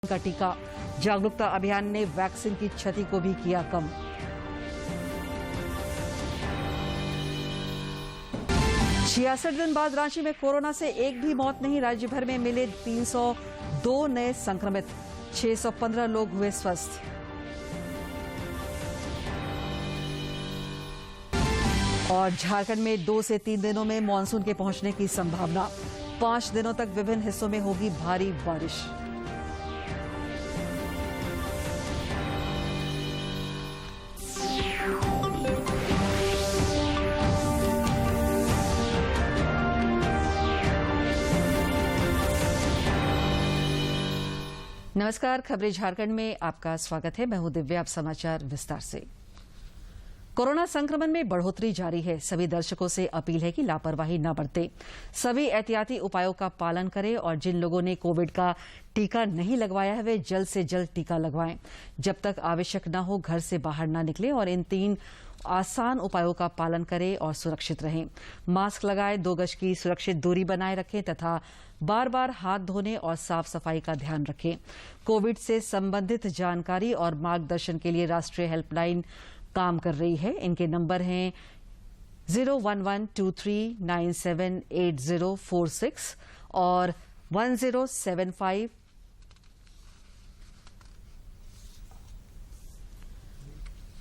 का टीका। जागरूकता अभियान ने वैक्सीन की क्षति को भी किया कम। छियासठ दिन बाद रांची में कोरोना से एक भी मौत नहीं। राज्य भर में मिले 302 नए संक्रमित, 615 लोग हुए स्वस्थ। और झारखंड में 2 से 3 दिनों में मानसून के पहुंचने की संभावना। 5 दिनों तक विभिन्न हिस्सों में होगी भारी बारिश। नमस्कार, खबरें झारखंड में आपका स्वागत है। मैं हूं दिव्या। अब समाचार विस्तार से। कोरोना संक्रमण में बढ़ोतरी जारी है। सभी दर्शकों से अपील है कि लापरवाही न बरतें, सभी एहतियाती उपायों का पालन करें और जिन लोगों ने कोविड का टीका नहीं लगवाया है वे जल्द से जल्द टीका लगवाएं। जब तक आवश्यक न हो घर से बाहर न निकलें और इन 3 आसान उपायों का पालन करें और सुरक्षित रहें। मास्क लगाएं, 2 गज की सुरक्षित दूरी बनाए रखें तथा बार बार हाथ धोने और साफ सफाई का ध्यान रखें। कोविड से संबंधित जानकारी और मार्गदर्शन के लिए राष्ट्रीय हेल्पलाइन काम कर रही है। इनके नंबर हैं 01123978046 और 1075।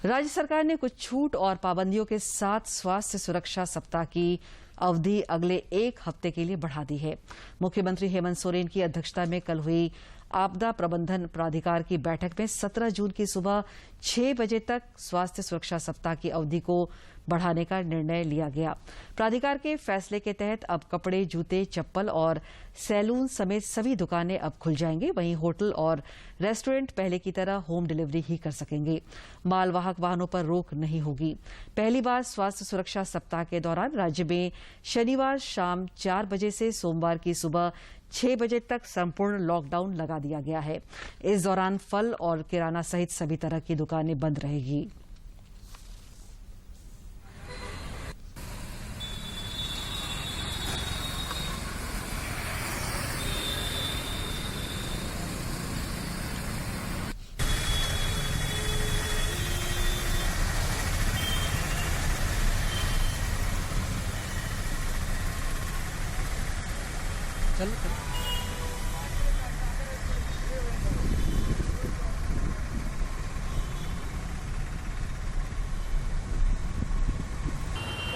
राज्य सरकार ने कुछ छूट और पाबंदियों के साथ स्वास्थ्य सुरक्षा सप्ताह की अवधि अगले 1 हफ्ते के लिए बढ़ा दी है। मुख्यमंत्री हेमंत सोरेन की अध्यक्षता में कल हुई आपदा प्रबंधन प्राधिकार की बैठक में 17 जून की सुबह 6 बजे तक स्वास्थ्य सुरक्षा सप्ताह की अवधि को बढ़ाने का निर्णय लिया गया। प्राधिकार के फैसले के तहत अब कपड़े, जूते, चप्पल और सैलून समेत सभी दुकानें अब खुल जाएंगे। वहीं होटल और रेस्टोरेंट पहले की तरह होम डिलीवरी ही कर सकेंगे। मालवाहक वाहनों पर रोक नहीं होगी। पहली बार स्वास्थ्य सुरक्षा सप्ताह के दौरान राज्य में शनिवार शाम 4 बजे से सोमवार की सुबह 6 बजे तक संपूर्ण लॉकडाउन लगा दिया गया है। इस दौरान फल और किराना सहित सभी तरह की दुकानें बंद रहेगी।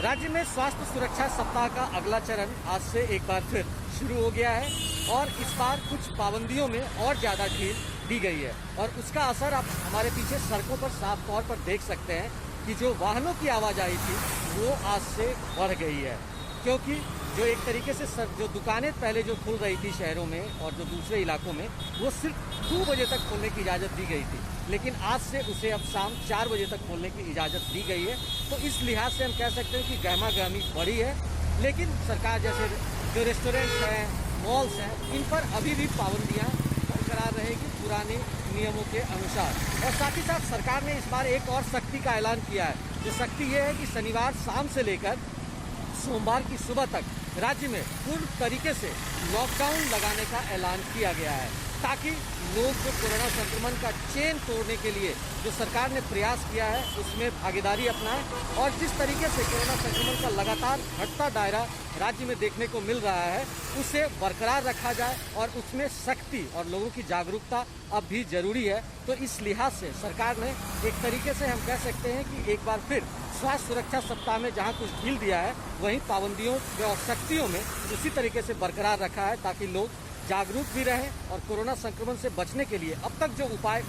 राज्य में स्वास्थ्य सुरक्षा सप्ताह का अगला चरण आज से एक बार फिर शुरू हो गया है और इस बार कुछ पाबंदियों में और ज्यादा ढील दी गई है और उसका असर आप हमारे पीछे सड़कों पर साफ तौर पर देख सकते हैं कि जो वाहनों की आवाजाही थी वो आज से बढ़ गई है, क्योंकि जो एक तरीके से जो दुकानें पहले जो खुल रही थी शहरों में और जो दूसरे इलाकों में वो सिर्फ 2 बजे तक खोलने की इजाज़त दी गई थी, लेकिन आज से उसे अब शाम 4 बजे तक खोलने की इजाज़त दी गई है। तो इस लिहाज से हम कह सकते हैं कि गहमा-गहमी बढ़ी है, लेकिन सरकार जैसे जो रेस्टोरेंट्स हैं, मॉल्स हैं, इन पर अभी भी पाबंदियाँ बरकरार रहेगी पुराने नियमों के अनुसार। और साथ ही साथ सरकार ने इस बार एक और सख्ती का ऐलान किया है। जो सख्ती ये है कि शनिवार शाम से लेकर सोमवार की सुबह तक राज्य में पूर्ण तरीके से लॉकडाउन लगाने का ऐलान किया गया है, ताकि लोग जो कोरोना संक्रमण का चेन तोड़ने के लिए जो सरकार ने प्रयास किया है उसमें भागीदारी अपनाएं और जिस तरीके से कोरोना संक्रमण का लगातार घटता दायरा राज्य में देखने को मिल रहा है उसे बरकरार रखा जाए और उसमें सख्ती और लोगों की जागरूकता अब भी जरूरी है। तो इस लिहाज से सरकार ने एक तरीके से हम कह सकते हैं कि एक बार फिर स्वास्थ्य सुरक्षा सप्ताह में जहां कुछ ढील दिया है वहीं पाबंदियों और सख्तियों में उसी तरीके से बरकरार रखा है, ताकि लोग जागरूक भी रहें और कोरोना संक्रमण से बचने के लिए अब तक जो उपाय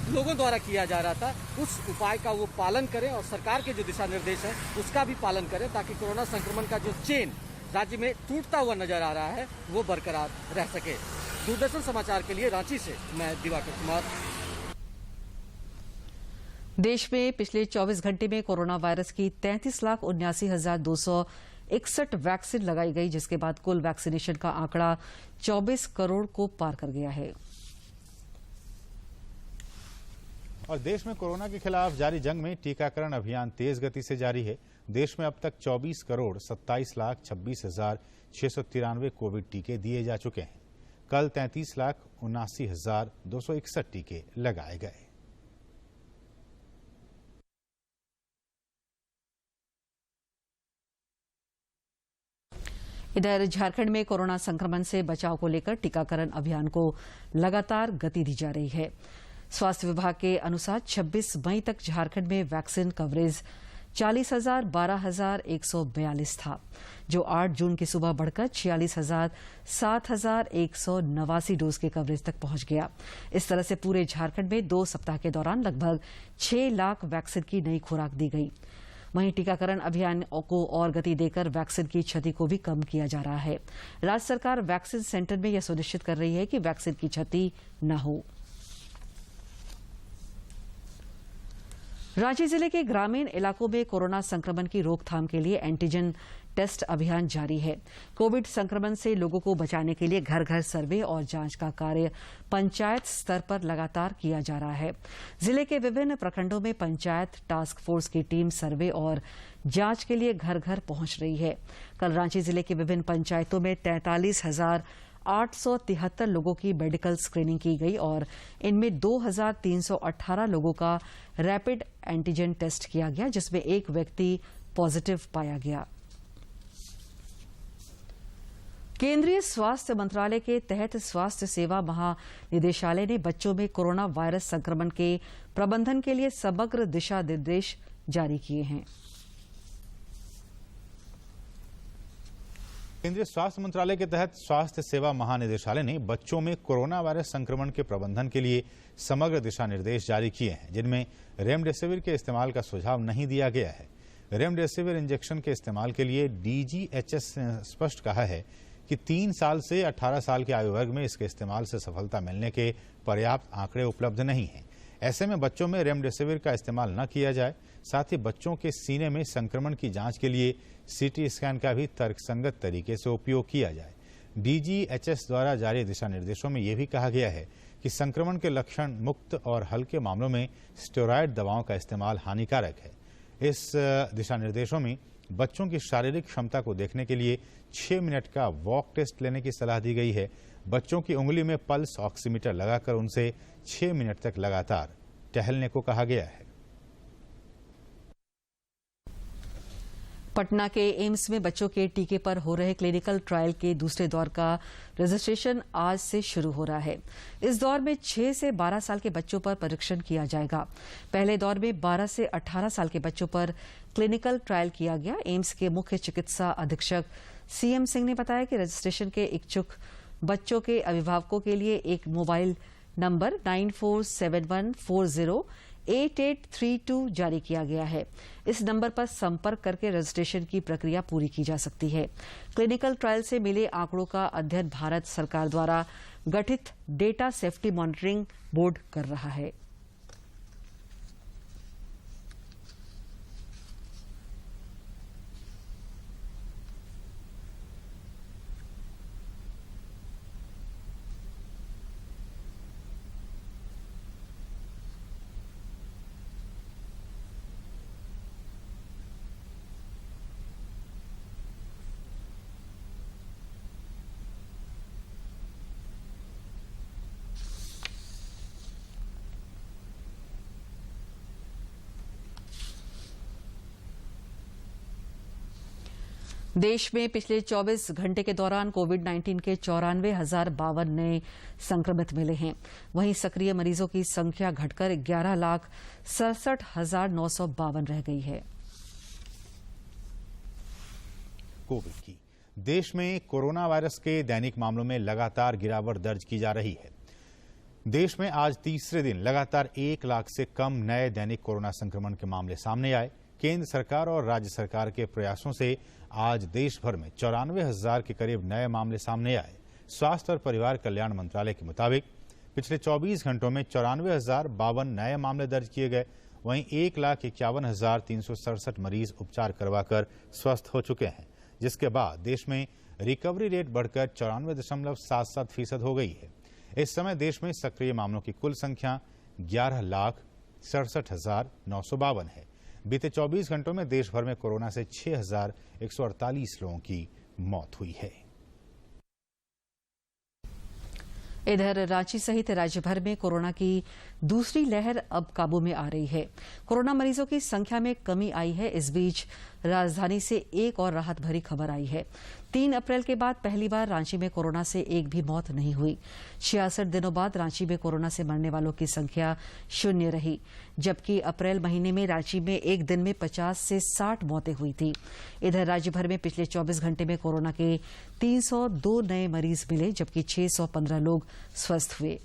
लोगों द्वारा किया जा रहा था उस उपाय का वो पालन करें और सरकार के जो दिशा निर्देश है उसका भी पालन करें, ताकि कोरोना संक्रमण का जो चेन राज्य में टूटता हुआ नजर आ रहा है वो बरकरार रह सके। दूरदर्शन समाचार के लिए रांची से मैं दिवाकर कुमार। देश में पिछले 24 घंटे में कोरोना वायरस की 33,79,261 वैक्सीन लगाई गई, जिसके बाद कुल वैक्सीनेशन का आंकड़ा 24 करोड़ को पार कर गया है। और देश में कोरोना के खिलाफ जारी जंग में टीकाकरण अभियान तेज गति से जारी है। देश में अब तक 24 करोड़ 27,26,693 कोविड टीके दिए जा चुके हैं। कल 33,79,261 टीके लगाए गए। इधर झारखंड में कोरोना संक्रमण से बचाव को लेकर टीकाकरण अभियान को लगातार गति दी जा रही है। स्वास्थ्य विभाग के अनुसार 26 मई तक झारखंड में वैक्सीन कवरेज 40,12,142 था, जो 8 जून की सुबह बढ़कर 46,07,189 डोज के कवरेज तक पहुंच गया। इस तरह से पूरे झारखंड में 2 सप्ताह के दौरान लगभग 6 लाख वैक्सीन की नई खुराक दी गई। वहीं टीकाकरण अभियान को और गति देकर वैक्सीन की क्षति को भी कम किया जा रहा है। राज्य सरकार वैक्सीन सेंटर में यह सुनिश्चित कर रही है कि वैक्सीन की क्षति न हो। रांची जिले के ग्रामीण इलाकों में कोरोना संक्रमण की रोकथाम के लिए एंटीजन टेस्ट अभियान जारी है। कोविड संक्रमण से लोगों को बचाने के लिए घर घर सर्वे और जांच का कार्य पंचायत स्तर पर लगातार किया जा रहा है। जिले के विभिन्न प्रखंडों में पंचायत टास्क फोर्स की टीम सर्वे और जांच के लिए घर घर पहुंच रही है। कल रांची जिले के विभिन्न पंचायतों में 43,873 लोगों की मेडिकल स्क्रीनिंग की गई और इनमें 2,318 लोगों का रैपिड एंटीजन टेस्ट किया गया, जिसमें एक व्यक्ति पॉजिटिव पाया गया। केंद्रीय स्वास्थ्य मंत्रालय के तहत स्वास्थ्य सेवा महानिदेशालय ने बच्चों में कोरोना वायरस संक्रमण के प्रबंधन के लिए समग्र दिशा निर्देश जारी किए हैं। केंद्रीय स्वास्थ्य मंत्रालय के तहत स्वास्थ्य सेवा महानिदेशालय ने बच्चों में कोरोना वायरस संक्रमण के प्रबंधन के लिए समग्र दिशा निर्देश जारी किए हैं, जिनमें रेमडेसिविर के इस्तेमाल का सुझाव नहीं दिया गया है। रेमडेसिविर इंजेक्शन के इस्तेमाल के लिए DGHS ने स्पष्ट कहा है कि 3 साल से 18 साल के आयु वर्ग में इसके इस्तेमाल से सफलता मिलने के पर्याप्त आंकड़े उपलब्ध नहीं हैं। ऐसे में बच्चों में रेमडेसिविर का इस्तेमाल न किया जाए। साथ ही बच्चों के सीने में संक्रमण की जांच के लिए CT स्कैन का भी तर्कसंगत तरीके से उपयोग किया जाए। DGHS द्वारा जारी दिशा निर्देशों में यह भी कहा गया है कि संक्रमण के लक्षण मुक्त और हल्के मामलों में स्टेरॉयड दवाओं का इस्तेमाल हानिकारक है। इस दिशा निर्देशों में बच्चों की शारीरिक क्षमता को देखने के लिए 6 मिनट का वॉक टेस्ट लेने की सलाह दी गई है। बच्चों की उंगली में पल्स ऑक्सीमीटर लगाकर उनसे 6 मिनट तक लगातार टहलने को कहा गया है। पटना के एम्स में बच्चों के टीके पर हो रहे क्लिनिकल ट्रायल के दूसरे दौर का रजिस्ट्रेशन आज से शुरू हो रहा है। इस दौर में 6 से 12 साल के बच्चों पर परीक्षण किया जाएगा। पहले दौर में 12 से 18 साल के बच्चों पर क्लिनिकल ट्रायल किया गया। एम्स के मुख्य चिकित्सा अधीक्षक CM सिंह ने बताया कि रजिस्ट्रेशन के इच्छुक बच्चों के अभिभावकों के लिए एक मोबाइल नंबर 9471408832 जारी किया गया है। इस नंबर पर संपर्क करके रजिस्ट्रेशन की प्रक्रिया पूरी की जा सकती है। क्लिनिकल ट्रायल से मिले आंकड़ों का अध्ययन भारत सरकार द्वारा गठित डेटा सेफ्टी मॉनिटरिंग बोर्ड कर रहा है। देश में पिछले 24 घंटे के दौरान कोविड-19 के 94,052 नए संक्रमित मिले हैं। वहीं सक्रिय मरीजों की संख्या घटकर 11,67,952 रह गई है। कोविड की देश में कोरोना वायरस के दैनिक मामलों में लगातार गिरावट दर्ज की जा रही है। देश में आज तीसरे दिन लगातार 1 लाख से कम नए दैनिक कोरोना संक्रमण के मामले सामने आए। केंद्र सरकार और राज्य सरकार के प्रयासों से आज देश भर में 94,000 के करीब नए मामले सामने आए। स्वास्थ्य और परिवार कल्याण मंत्रालय के मुताबिक पिछले 24 घंटों में 94,052 नए मामले दर्ज किए गए। वहीं 1,51,367 मरीज उपचार करवाकर स्वस्थ हो चुके हैं, जिसके बाद देश में रिकवरी रेट बढ़कर 94.77% हो गई है। इस समय देश में सक्रिय मामलों की कुल संख्या 11,67,952 है। बीते 24 घंटों में देश भर में कोरोना से 6,148 लोगों की मौत हुई है। इधर रांची सहित राज्य भर में कोरोना की दूसरी लहर अब काबू में आ रही है। कोरोना मरीजों की संख्या में कमी आई है। इस बीच राजधानी से एक और राहत भरी खबर आई है। 3 अप्रैल के बाद पहली बार रांची में कोरोना से एक भी मौत नहीं हुई। 66 दिनों बाद रांची में कोरोना से मरने वालों की संख्या 0 रही, जबकि अप्रैल महीने में रांची में एक दिन में 50 से 60 मौतें हुई थी। इधर राज्य भर में पिछले 24 घंटे में कोरोना के 302 नए मरीज मिले, जबकि 615 लोग स्वस्थ हुए।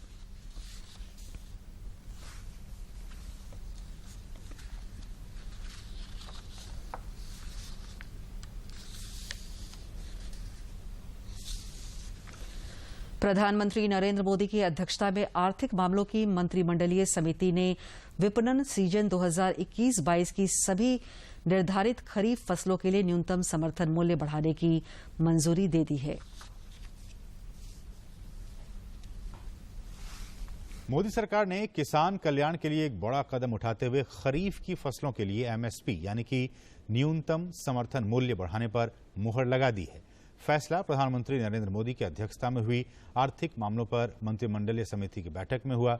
प्रधानमंत्री नरेंद्र मोदी की अध्यक्षता में आर्थिक मामलों की मंत्रिमंडलीय समिति ने विपणन सीजन 2021-22 की सभी निर्धारित खरीफ फसलों के लिए न्यूनतम समर्थन मूल्य बढ़ाने की मंजूरी दे दी है। मोदी सरकार ने किसान कल्याण के लिए एक बड़ा कदम उठाते हुए खरीफ की फसलों के लिए एमएसपी यानी कि न्यूनतम समर्थन मूल्य बढ़ाने पर मुहर लगा दी है। फैसला प्रधानमंत्री नरेंद्र मोदी की अध्यक्षता में हुई आर्थिक मामलों पर मंत्रिमंडलीय समिति की बैठक में हुआ।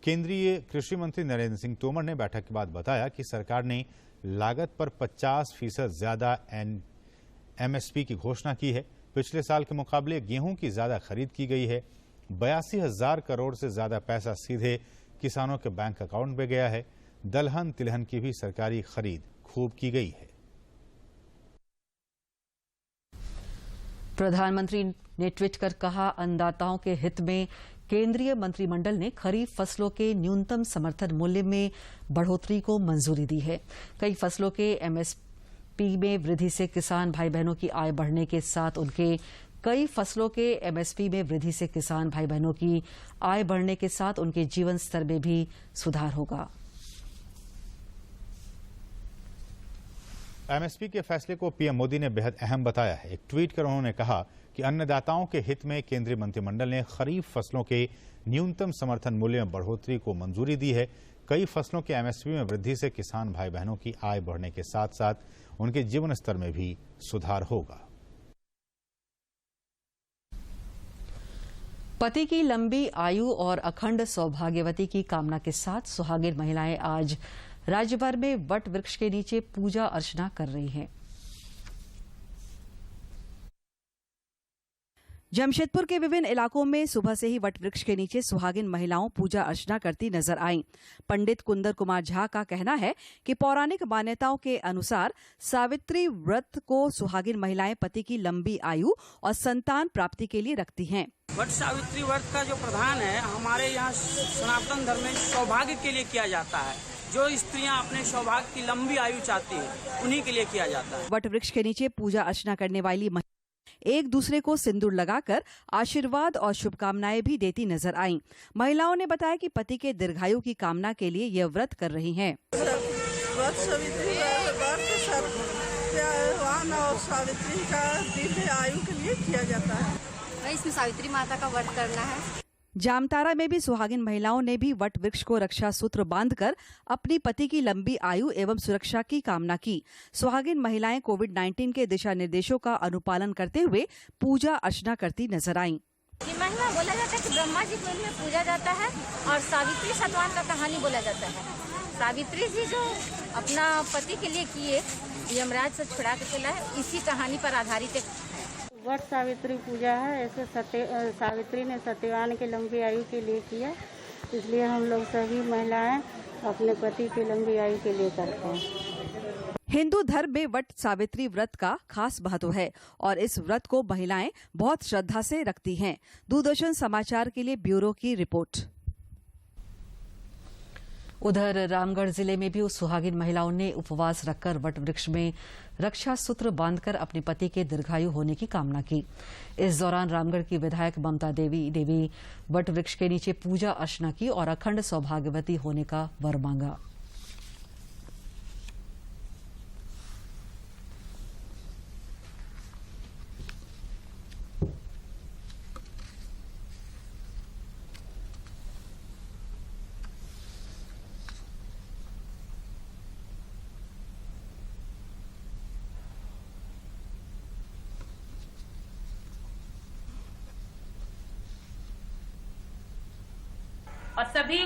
केंद्रीय कृषि मंत्री नरेंद्र सिंह तोमर ने बैठक के बाद बताया कि सरकार ने लागत पर 50% ज्यादा एमएसपी की घोषणा की है। पिछले साल के मुकाबले गेहूं की ज्यादा खरीद की गई है। 82,000 करोड़ से ज्यादा पैसा सीधे किसानों के बैंक अकाउंट में गया है। दलहन तिलहन की भी सरकारी खरीद खूब की गई है। प्रधानमंत्री ने ट्वीट कर कहा, अन्नदाताओं के हित में केंद्रीय मंत्रिमंडल ने खरीफ फसलों के न्यूनतम समर्थन मूल्य में बढ़ोतरी को मंजूरी दी है। कई फसलों के एमएसपी में वृद्धि से किसान भाई बहनों की आय बढ़ने के साथ उनके जीवन स्तर में भी सुधार होगा। एमएसपी के फैसले को पीएम मोदी ने बेहद अहम बताया है। एक ट्वीट कर उन्होंने कहा कि अन्नदाताओं के हित में केंद्रीय मंत्रिमंडल ने खरीफ फसलों के न्यूनतम समर्थन मूल्य में बढ़ोतरी को मंजूरी दी है। कई फसलों के एमएसपी में वृद्धि से किसान भाई बहनों की आय बढ़ने के साथ साथ उनके जीवन स्तर में भी सुधार होगा। पति की लंबी आयु और अखंड सौभाग्यवती की कामना के साथ सुहागिन महिलाएं आज राज्य भर में वट वृक्ष के नीचे पूजा अर्चना कर रही हैं। जमशेदपुर के विभिन्न इलाकों में सुबह से ही वट वृक्ष के नीचे सुहागिन महिलाओं पूजा अर्चना करती नजर आईं। पंडित कुंदर कुमार झा का कहना है कि पौराणिक मान्यताओं के अनुसार सावित्री व्रत को सुहागिन महिलाएं पति की लंबी आयु और संतान प्राप्ति के लिए रखती हैं। वट सावित्री व्रत का जो प्रधान है हमारे यहाँ सनातन धर्म में सौभाग्य के लिए किया जाता है। जो स्त्रियां अपने सौभाग्य की लंबी आयु चाहती हैं उन्हीं के लिए किया जाता है। वट वृक्ष के नीचे पूजा अर्चना करने वाली एक दूसरे को सिंदूर लगाकर आशीर्वाद और शुभकामनाएं भी देती नजर आईं। महिलाओं ने बताया कि पति के दीर्घायु की कामना के लिए यह व्रत कर रही हैं। व्रत सावित्री और सावित्री का दिव्य आयु के लिए किया जाता है। इसमें सावित्री माता का व्रत करना है। जामताड़ा में भी सुहागिन महिलाओं ने भी वट वृक्ष को रक्षा सूत्र बांधकर अपनी पति की लंबी आयु एवं सुरक्षा की कामना की। सुहागिन महिलाएं कोविड-19 के दिशा निर्देशों का अनुपालन करते हुए पूजा अर्चना करती नजर आईं। ये महिमा बोला जाता है कि ब्रह्मा जी को इनमें पूजा जाता है और सावित्री सतवान का कहानी बोला जाता है। सावित्री जी जो अपना पति के लिए किए, यमराज से छुड़ा के लाए, इसी कहानी पर आधारित है। वट सावित्री पूजा है। ऐसे सावित्री ने सत्यवान की लंबी आयु के लिए किया, इसलिए हम लोग सभी महिलाएं अपने पति की लंबी आयु के लिए करते हैं। हिंदू धर्म में वट सावित्री व्रत का खास महत्व है और इस व्रत को महिलाएं बहुत श्रद्धा से रखती हैं। दूरदर्शन समाचार के लिए ब्यूरो की रिपोर्ट। उधर रामगढ़ जिले में भी सुहागिन महिलाओं ने उपवास रखकर वट वृक्ष में रक्षा सूत्र बांधकर अपने पति के दीर्घायु होने की कामना की। इस दौरान रामगढ़ की विधायक ममता देवी ने भी वट वृक्ष के नीचे पूजा अर्चना की और अखंड सौभाग्यवती होने का वर मांगा। और सभी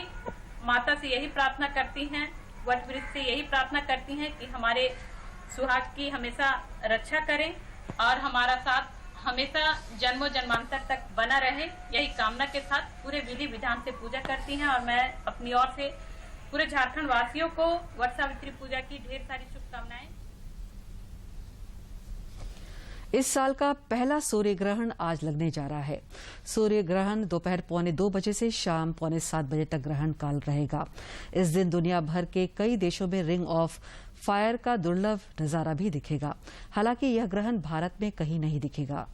माता से यही प्रार्थना करती हैं, वट वृक्ष से यही प्रार्थना करती हैं कि हमारे सुहाग की हमेशा रक्षा करें और हमारा साथ हमेशा जन्मों जन्मांतर तक बना रहे। यही कामना के साथ पूरे विधि विधान से पूजा करती हैं और मैं अपनी ओर से पूरे झारखंड वासियों को वट सावित्री पूजा की ढेर सारी शुभकामनाएं। इस साल का पहला सूर्य ग्रहण आज लगने जा रहा है। सूर्य ग्रहण दोपहर 1:45 बजे से शाम 6:45 बजे तक ग्रहण काल रहेगा। इस दिन दुनिया भर के कई देशों में रिंग ऑफ फायर का दुर्लभ नजारा भी दिखेगा। हालांकि यह ग्रहण भारत में कहीं नहीं दिखेगा।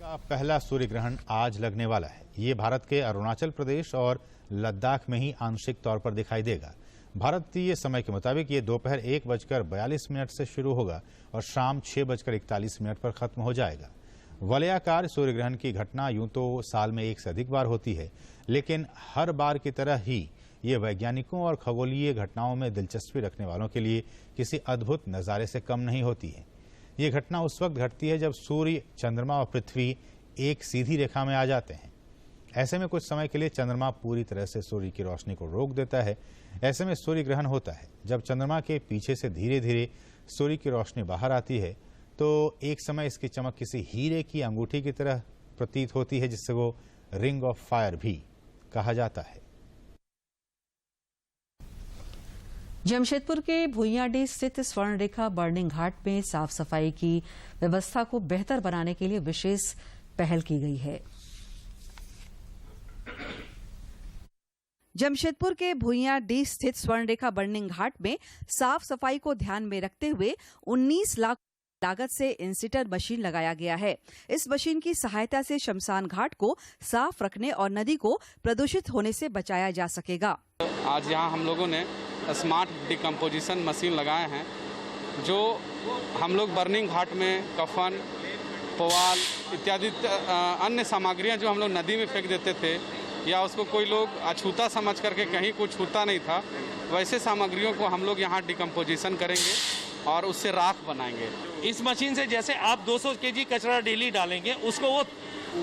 पहला सूर्य ग्रहण आज लगने वाला है। ये भारत के अरुणाचल प्रदेश और लद्दाख में ही आंशिक तौर पर दिखाई देगा। भारतीय समय के मुताबिक ये दोपहर 1:42 से शुरू होगा और शाम 6:41 पर खत्म हो जाएगा। वलयाकार सूर्य ग्रहण की घटना यूं तो साल में एक से अधिक बार होती है, लेकिन हर बार की तरह ही ये वैज्ञानिकों और खगोलीय घटनाओं में दिलचस्पी रखने वालों के लिए किसी अद्भुत नज़ारे से कम नहीं होती है। ये घटना उस वक्त घटती है जब सूर्य, चंद्रमा और पृथ्वी एक सीधी रेखा में आ जाते हैं। ऐसे में कुछ समय के लिए चंद्रमा पूरी तरह से सूर्य की रोशनी को रोक देता है। ऐसे में सूर्य ग्रहण होता है जब चंद्रमा के पीछे से धीरे धीरे सूर्य की रोशनी बाहर आती है, तो एक समय इसकी चमक किसी हीरे की अंगूठी की तरह प्रतीत होती है, जिससे वो रिंग ऑफ फायर भी कहा जाता है। जमशेदपुर के भुइयाडीह स्थित स्वर्णरेखा बर्निंग घाट में साफ सफाई की व्यवस्था को बेहतर बनाने के लिए विशेष पहल की गई है। जमशेदपुर के भुइयाडीह स्थित स्वर्णरेखा बर्निंग घाट में साफ सफाई को ध्यान में रखते हुए 19 लाख लागत से इंसिटर मशीन लगाया गया है। इस मशीन की सहायता से शमशान घाट को साफ रखने और नदी को प्रदूषित होने से बचाया जा सकेगा। आज यहाँ हम लोगों ने स्मार्ट डिकम्पोजिशन मशीन लगाए हैं, जो हम लोग बर्निंग घाट में कफन, पुआल इत्यादि अन्य सामग्रियाँ जो हम लोग नदी में फेंक देते थे या उसको कोई लोग अछूता समझ करके कहीं कुछ छूता नहीं था, वैसे सामग्रियों को हम लोग यहाँ डिकम्पोजिशन करेंगे और उससे राख बनाएंगे। इस मशीन से जैसे आप 200 केजी कचरा डेली डालेंगे, उसको वो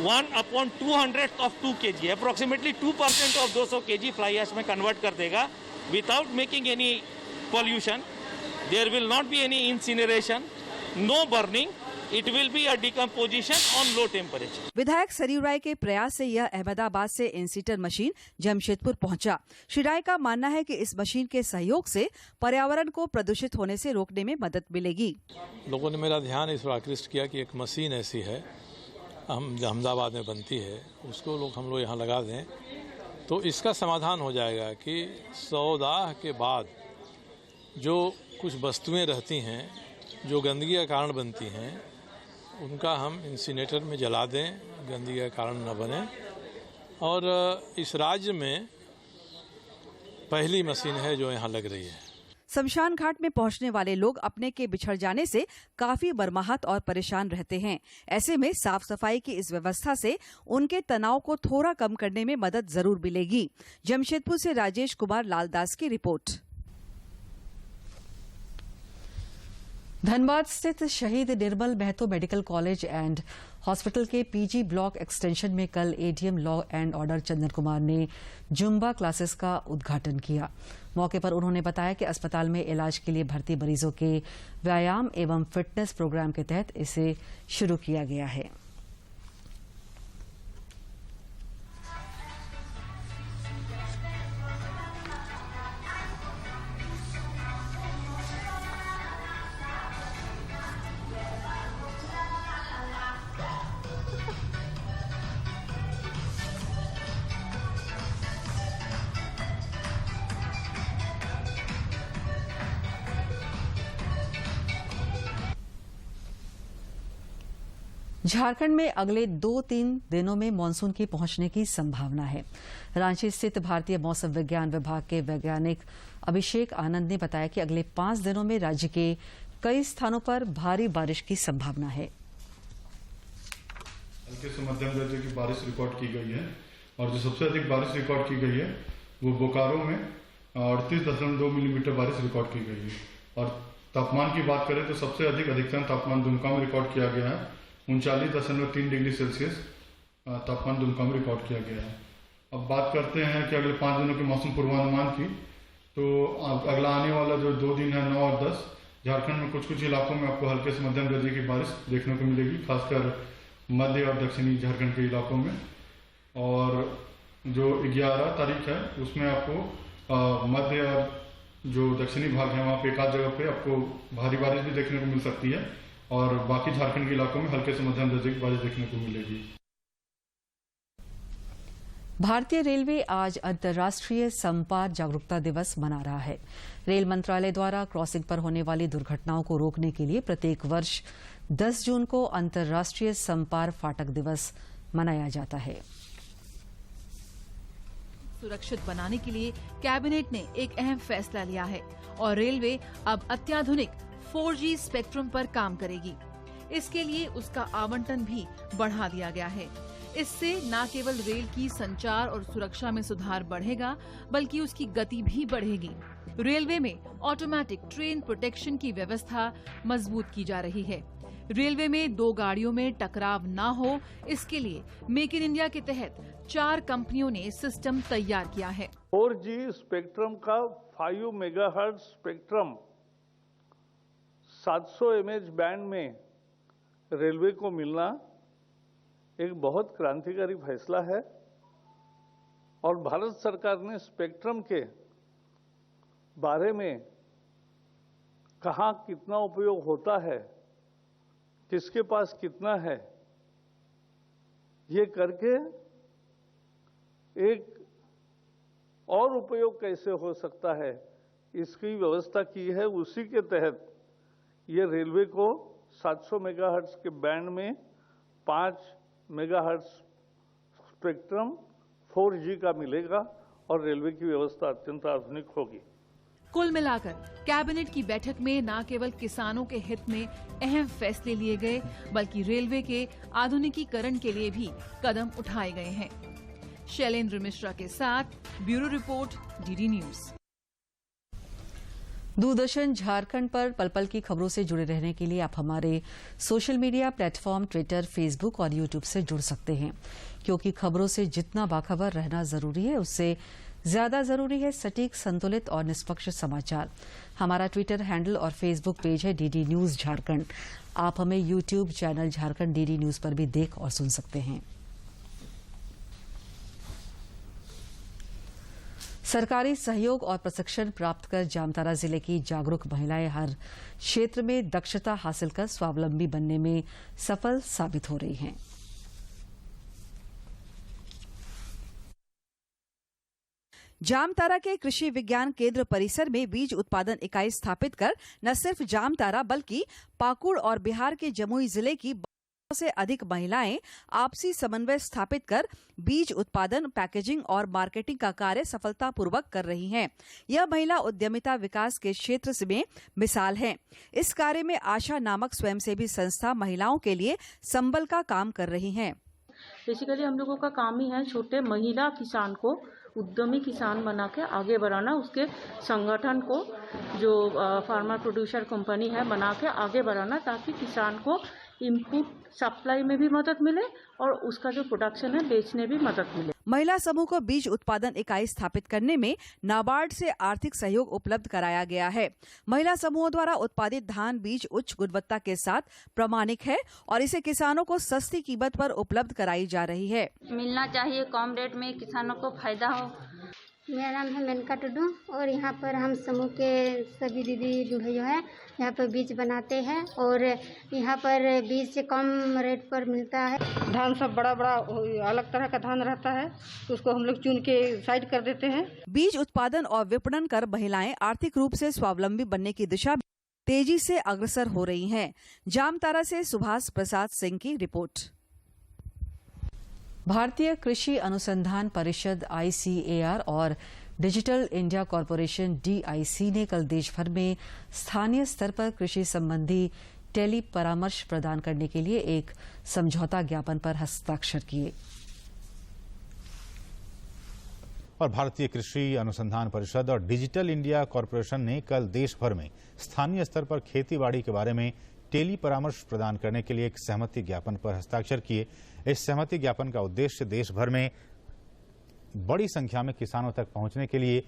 1/200 of 2 KG approximately 2% of 200 KG fly ash में कन्वर्ट कर देगा without making any pollution. There will not be any incineration, no burning, it will be a decomposition on low temperature. विधायक सरयू राय के प्रयास से यह अहमदाबाद से इंसिटर मशीन जमशेदपुर पहुंचा। श्री राय का मानना है कि इस मशीन के सहयोग से पर्यावरण को प्रदूषित होने से रोकने में मदद मिलेगी। लोगों ने मेरा ध्यान इस पर आकृष्ट किया कि एक मशीन ऐसी है अहमदाबाद में बनती है, उसको हम लोग यहाँ लगा दें तो इसका समाधान हो जाएगा कि सौदाह के बाद जो कुछ वस्तुएं रहती हैं जो गंदगी का कारण बनती हैं, उनका हम इंसिनेटर में जला दें, गंदगी का कारण न बने। और इस राज्य में पहली मशीन है जो यहाँ लग रही है। शमशान घाट में पहुंचने वाले लोग अपने के बिछड़ जाने से काफी बर्माहत और परेशान रहते हैं। ऐसे में साफ सफाई की इस व्यवस्था से उनके तनाव को थोड़ा कम करने में मदद जरूर मिलेगी। जमशेदपुर से राजेश कुमार लालदास की रिपोर्ट। धनबाद स्थित Shaheed Nirmal Mahato medical college and hospital के पीजी ब्लॉक एक्सटेंशन में कल ADM law and order Chandan Kumar ने जुम्बा क्लासेस का उद्घाटन किया। मौके पर उन्होंने बताया कि अस्पताल में इलाज के लिए भर्ती मरीजों के व्यायाम एवं फिटनेस प्रोग्राम के तहत इसे शुरू किया गया है। झारखंड में अगले 2-3 दिनों में मानसून की पहुंचने की संभावना है। रांची स्थित भारतीय मौसम विज्ञान विभाग के वैज्ञानिक अभिषेक आनंद ने बताया कि अगले 5 दिनों में राज्य के कई स्थानों पर भारी बारिश की संभावना है। हल्के से मध्यम दर्जे की बारिश रिकॉर्ड की गई है और जो सबसे अधिक बारिश रिकॉर्ड की गई है वो बोकारो में 38.2 मिलीमीटर बारिश रिकॉर्ड की गई है। और तापमान की बात करें तो सबसे अधिक अधिकतम तापमान दुमका में रिकॉर्ड किया गया है। 39.3 डिग्री सेल्सियस तापमान दुमका में रिकॉर्ड किया गया है। अब बात करते हैं कि अगले 5 दिनों के मौसम पूर्वानुमान की, तो अगला आने वाला जो 2 दिन है 9 और 10, झारखंड में कुछ इलाकों में आपको हल्के से मध्यम दर्जे की बारिश देखने को मिलेगी, खासकर मध्य और दक्षिणी झारखंड के इलाकों में। और जो 11 तारीख है उसमें आपको मध्य और जो दक्षिणी भाग है वहाँ पे एक आध जगह पे आपको भारी बारिश भी देखने को मिल सकती है और बाकी झारखंड के इलाकों में हल्के से मध्यम दर्जे की बारिश देखने को मिलेगी। भारतीय रेलवे आज अंतर्राष्ट्रीय संपार जागरूकता दिवस मना रहा है। रेल मंत्रालय द्वारा क्रॉसिंग पर होने वाली दुर्घटनाओं को रोकने के लिए प्रत्येक वर्ष 10 जून को अंतर्राष्ट्रीय संपार फाटक दिवस मनाया जाता है। सुरक्षित बनाने के लिए कैबिनेट ने एक अहम फैसला लिया है और रेलवे अब अत्याधुनिक 4G स्पेक्ट्रम पर काम करेगी। इसके लिए उसका आवंटन भी बढ़ा दिया गया है। इससे न केवल रेल की संचार और सुरक्षा में सुधार बढ़ेगा, बल्कि उसकी गति भी बढ़ेगी। रेलवे में ऑटोमेटिक ट्रेन प्रोटेक्शन की व्यवस्था मजबूत की जा रही है। रेलवे में 2 गाड़ियों में टकराव न हो, इसके लिए मेक इन इंडिया के तहत 4 कंपनियों ने सिस्टम तैयार किया है। 4G स्पेक्ट्रम का 5 मेगाहर्ट्ज स्पेक्ट्रम 700 mH बैंड में रेलवे को मिलना एक बहुत क्रांतिकारी फैसला है और भारत सरकार ने स्पेक्ट्रम के बारे में कहाँ कितना उपयोग होता है, किसके पास कितना है, ये करके एक और उपयोग कैसे हो सकता है इसकी व्यवस्था की है। उसी के तहत ये रेलवे को 700 मेगाहर्ट्ज के बैंड में 5 मेगाहर्ट्ज स्पेक्ट्रम 4G का मिलेगा और रेलवे की व्यवस्था अत्यंत आधुनिक होगी। कुल मिलाकर कैबिनेट की बैठक में न केवल किसानों के हित में अहम फैसले लिए गए, बल्कि रेलवे के आधुनिकीकरण के लिए भी कदम उठाए गए हैं। शैलेंद्र मिश्रा के साथ bureau report, DD news. Doordarshan Jharkhand पर पल पल की खबरों से जुड़े रहने के लिए आप हमारे social media platform Twitter, Facebook और यूट्यूब से जुड़ सकते हैं, क्योंकि खबरों से जितना बाखबर रहना जरूरी है, उससे ज्यादा जरूरी है सटीक, संतुलित और निष्पक्ष समाचार। हमारा ट्विटर हैंडल और फेसबुक पेज है डीडी न्यूज झारखंड। आप हमें YouTube channel Jharkhand DD news पर भी देख और सुन सकते हैं। सरकारी सहयोग और प्रशिक्षण प्राप्त कर जामताड़ा जिले की जागरूक महिलाएं हर क्षेत्र में दक्षता हासिल कर स्वावलंबी बनने में सफल साबित हो रही हैं। जामताड़ा के कृषि विज्ञान केंद्र परिसर में बीज उत्पादन इकाई स्थापित कर न सिर्फ जामताड़ा बल्कि पाकुड़ और बिहार के जमुई जिले की से अधिक महिलाएं आपसी समन्वय स्थापित कर बीज उत्पादन, पैकेजिंग और मार्केटिंग का कार्य सफलतापूर्वक कर रही हैं। यह महिला उद्यमिता विकास के क्षेत्र में मिसाल है। इस कार्य में आशा नामक स्वयंसेवी संस्था महिलाओं के लिए संबल का काम कर रही है। बेसिकली हम लोगों का काम ही है छोटे महिला किसान को उद्यमी किसान बना के आगे बढ़ाना, उसके संगठन को जो फार्मर प्रोड्यूसर कंपनी है बना के आगे बढ़ाना, ताकि किसान को इनपुट सप्लाई में भी मदद मिले और उसका जो प्रोडक्शन है बेचने भी मदद मिले। महिला समूह को बीज उत्पादन इकाई स्थापित करने में नाबार्ड से आर्थिक सहयोग उपलब्ध कराया गया है। महिला समूहों द्वारा उत्पादित धान बीज उच्च गुणवत्ता के साथ प्रमाणिक है और इसे किसानों को सस्ती कीमत पर उपलब्ध कराई जा रही है। मिलना चाहिए, कम रेट में किसानों को फायदा हो। मेरा नाम है मेनका टुडू और यहाँ पर हम समूह के सभी दीदी भैया हैं, यहाँ पर बीज बनाते हैं और यहाँ पर बीज से कम रेट पर मिलता है। धान सब बड़ा बड़ा अलग तरह का धान रहता है, तो उसको हम लोग चुन के साइड कर देते हैं। बीज उत्पादन और विपणन कर महिलाएं आर्थिक रूप से स्वावलंबी बनने की दिशा में तेजी से अग्रसर हो रही हैं। जामताड़ा से सुभाष प्रसाद सिंह की रिपोर्ट। भारतीय कृषि अनुसंधान परिषद ICAR और डिजिटल इंडिया कॉरपोरेशन DIC ने कल देश भर में स्थानीय स्तर पर कृषि संबंधी टेली परामर्श प्रदान करने के लिए एक समझौता ज्ञापन पर हस्ताक्षर किए। और भारतीय कृषि अनुसंधान परिषद और डिजिटल इंडिया कॉरपोरेशन ने कल देश भर में स्थानीय स्तर पर खेतीबाड़ी के बारे में टेली परामर्श प्रदान करने के लिए एक सहमति ज्ञापन पर हस्ताक्षर किए। इस सहमति ज्ञापन का उद्देश्य देश भर में बड़ी संख्या में किसानों तक पहुंचने के लिए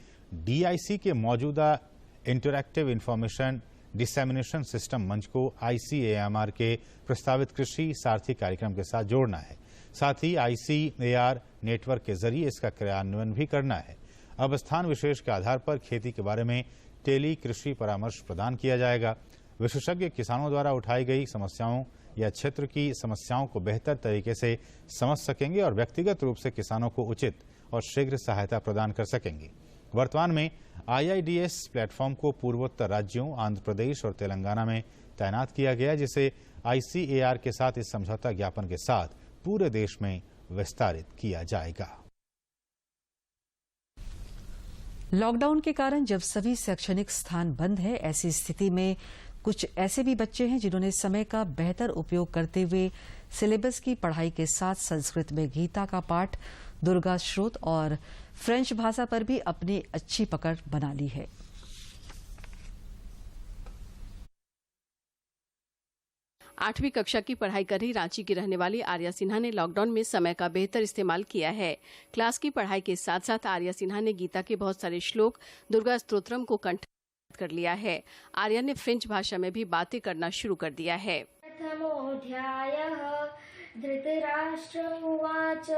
DIC के मौजूदा इंटरैक्टिव इंफॉर्मेशन डिसेमिनेशन सिस्टम मंच को ICAMR के प्रस्तावित कृषि सारथी कार्यक्रम के साथ जोड़ना है। साथ ही ICAR नेटवर्क के जरिए इसका क्रियान्वयन भी करना है। अब स्थान विशेष के आधार पर खेती के बारे में टेली कृषि परामर्श प्रदान किया जाएगा। विशेषज्ञ किसानों द्वारा उठाई गई समस्याओं या क्षेत्र की समस्याओं को बेहतर तरीके से समझ सकेंगे और व्यक्तिगत रूप से किसानों को उचित और शीघ्र सहायता प्रदान कर सकेंगे। वर्तमान में IIDS प्लेटफॉर्म को पूर्वोत्तर राज्यों आंध्र प्रदेश और तेलंगाना में तैनात किया गया, जिसे ICAR के साथ इस समझौता ज्ञापन के साथ पूरे देश में विस्तारित किया जाएगा। लॉकडाउन के कारण जब सभी शैक्षणिक स्थान बंद है, ऐसी स्थिति में कुछ ऐसे भी बच्चे हैं जिन्होंने समय का बेहतर उपयोग करते हुए सिलेबस की पढ़ाई के साथ संस्कृत में गीता का पाठ, दुर्गा श्रोत और फ्रेंच भाषा पर भी अपनी अच्छी पकड़ बना ली है। आठवीं कक्षा की पढ़ाई कर रही रांची की रहने वाली आर्या सिन्हा ने लॉकडाउन में समय का बेहतर इस्तेमाल किया है। क्लास की पढ़ाई के साथ साथ आर्या सिन्हा ने गीता के बहुत सारे श्लोक, दुर्गा स्तोत्रम को कंठ कर लिया है। आर्या ने फ्रेंच भाषा में भी बातें करना शुरू कर दिया है। प्रथमोऽध्यायः धृतराष्ट्रमुवाच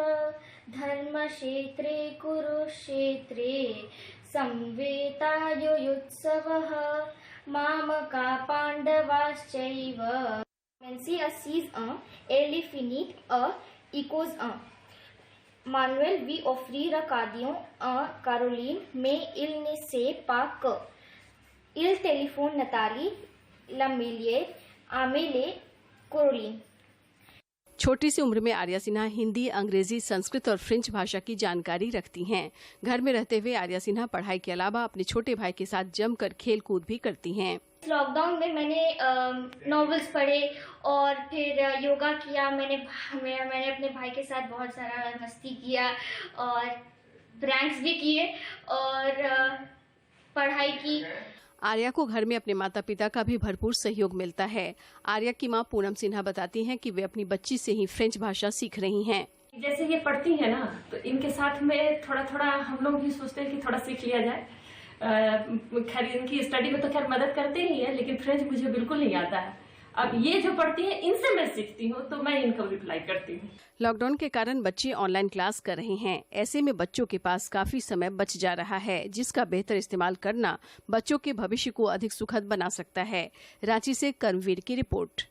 धर्मक्षेत्रे कुरुक्षेत्रे संवेतायुयुत्सवः मामका पाण्डवाश्चैव। Menci a sees a, elle finit a, echoes a. Manuel vi offrir a Cadion a Caroline, mais il ne sait pas que. Il téléphone Nathalie, l'Amélie, Amélie, Caroline. छोटी सी उम्र में आर्या सिन्हा हिंदी, अंग्रेजी, संस्कृत और फ्रेंच भाषा की जानकारी रखती हैं। घर में रहते हुए आर्या सिन्हा पढ़ाई के अलावा अपने छोटे भाई के साथ जमकर खेल कूद भी करती हैं। लॉकडाउन में मैंने नॉवेल्स पढ़े और फिर योगा किया। मैंने अपने भाई के साथ बहुत सारा मस्ती किया और प्रैंक्स भी किए और पढ़ाई की। आर्या को घर में अपने माता पिता का भी भरपूर सहयोग मिलता है। आर्या की मां पूनम सिन्हा बताती हैं कि वे अपनी बच्ची से ही फ्रेंच भाषा सीख रही हैं। जैसे ये पढ़ती है ना, तो इनके साथ में थोड़ा थोड़ा हम लोग भी सोचते हैं कि थोड़ा सीख लिया जाए। खैर इनकी स्टडी में तो खैर मदद करते ही है, लेकिन फ्रेंच मुझे बिल्कुल नहीं आता है। अब ये जो पढ़ती है इनसे मैं सीखती हूँ, तो मैं इनको रिप्लाई करती हूँ। लॉकडाउन के कारण बच्चे ऑनलाइन क्लास कर रहे हैं। ऐसे में बच्चों के पास काफी समय बच जा रहा है, जिसका बेहतर इस्तेमाल करना बच्चों के भविष्य को अधिक सुखद बना सकता है। रांची से कर्मवीर की रिपोर्ट।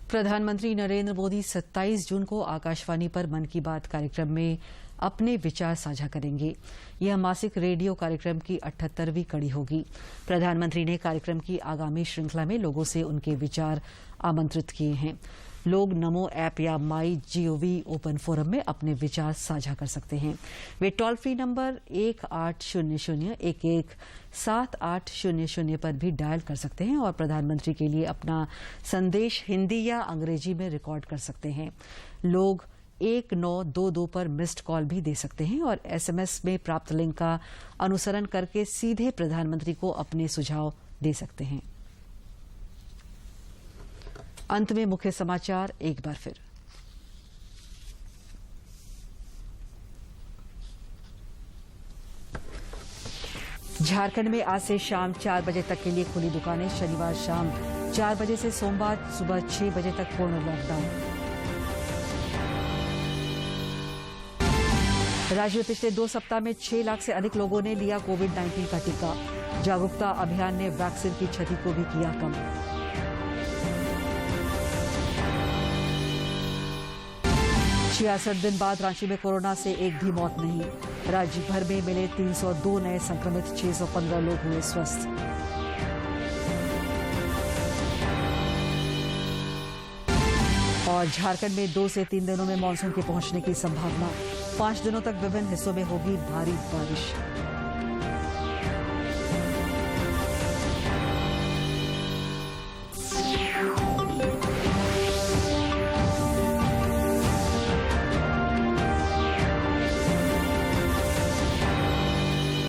प्रधानमंत्री नरेंद्र मोदी 27 जून को आकाशवाणी पर मन की बात कार्यक्रम में अपने विचार साझा करेंगे। यह मासिक रेडियो कार्यक्रम की 78वीं कड़ी होगी। प्रधानमंत्री ने कार्यक्रम की आगामी श्रृंखला में लोगों से उनके विचार आमंत्रित किए हैं। लोग नमो ऐप या माई GOV ओपन फोरम में अपने विचार साझा कर सकते हैं। वे टोल फ्री नंबर 1800-117800 पर भी डायल कर सकते हैं और प्रधानमंत्री के लिए अपना संदेश हिंदी या अंग्रेजी में रिकॉर्ड कर सकते हैं। लोग 1922 पर मिस्ड कॉल भी दे सकते हैं और SMS में प्राप्त लिंक का अनुसरण करके सीधे प्रधानमंत्री को अपने सुझाव दे सकते हैं। अंत में मुख्य समाचार एक बार फिर। झारखंड में आज से शाम 4 बजे तक के लिए खुली दुकानें। शनिवार शाम 4 बजे से सोमवार सुबह 6 बजे तक पूर्ण लॉकडाउन। राज्य में पिछले 2 सप्ताह में 6 लाख से अधिक लोगों ने लिया कोविड-19 का टीका। जागरूकता अभियान ने वैक्सीन की क्षति को भी किया कम। 66 दिन बाद रांची में कोरोना से एक भी मौत नहीं। राज्य भर में मिले 302 नए संक्रमित, 615 लोग हुए स्वस्थ। और झारखंड में 2 से 3 दिनों में मानसून के पहुंचने की संभावना। 5 दिनों तक विभिन्न हिस्सों में होगी भारी बारिश।